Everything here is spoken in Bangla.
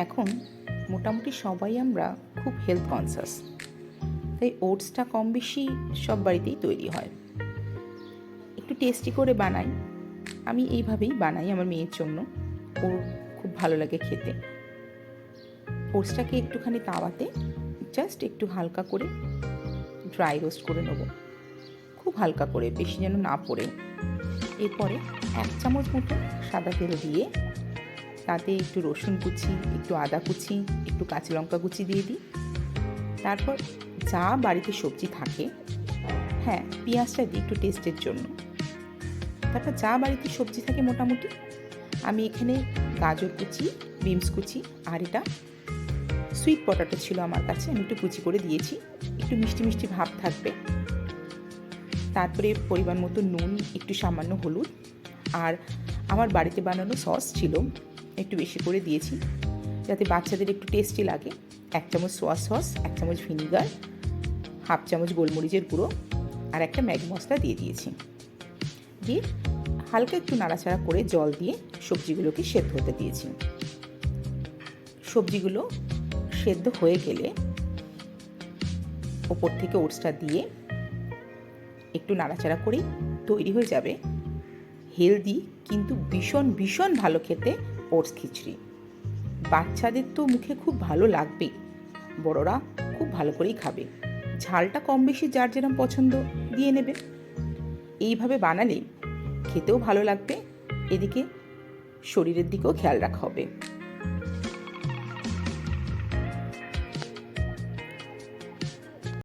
এখন মোটামুটি সবাই আমরা খুব হেলথ কনসাস, তাই ওটসটা কম বেশি সব বাড়িতেই তৈরি হয়। একটু টেস্টি করে বানাই, আমি এইভাবেই বানাই আমার মেয়ের জন্য, ওর খুব ভালো লাগে খেতে। ওটসটাকে একটুখানি তাওয়াতে জাস্ট একটু হালকা করে ড্রাই রোস্ট করে নেব, খুব হালকা করে, বেশি যেন না পড়ে। এরপরে 1 চামচ মতো সাদা তেল দিয়ে তাতে একটু রসুন কুচি, একটু আদা কুচি, একটু কাঁচা লঙ্কা কুচি দিয়ে দিই। তারপর যা বাড়িতে সবজি থাকে, হ্যাঁ পেঁয়াজটা দিই একটু টেস্টের জন্য। তারপর যা বাড়িতে সবজি থাকে মোটামুটি, আমি এখানে গাজর কুচি, বিনস কুচি, আর এটা সুইট পটাটো ছিল আমার কাছে, আমি একটু কুচি করে দিয়েছি, একটু মিষ্টি মিষ্টি ভাব থাকবে। তারপরে পরিমাণ মতো নুন, একটু সামান্য হলুদ, আর আমার বাড়িতে বানানো সস ছিল, একটু বেশি করে দিয়েছি যাতে বাচ্চাদের একটু টেস্টি লাগে। 1 চামচ সোয়া সস, 1 চামচ ভিনিগার, 1/2 চামচ গোলমরিচের গুঁড়ো, আর একটা ম্যাগি মশলা দিয়ে দিয়েছি। দিয়ে হালকা একটু নাড়াচাড়া করে জল দিয়ে সবজিগুলোকে সেদ্ধ হতে দিয়েছি। সবজিগুলো সেদ্ধ হয়ে গেলে ওপর থেকে ওটসটা দিয়ে একটু নাড়াচাড়া করেই তৈরি হয়ে যাবে হেলদি কিন্তু ভীষণ ভীষণ ভালো খেতে ওটস খিচুড়ি। বাচ্চাদের তো মুখে খুব ভালো লাগবেই, বড়রা খুব ভালো করেই খাবে। ঝালটা কম বেশি যার যেরকম পছন্দ দিয়ে নেবে। এইভাবে বানালে খেতেও ভালো লাগবে, এদিকে শরীরের দিকেও খেয়াল রাখা হবে।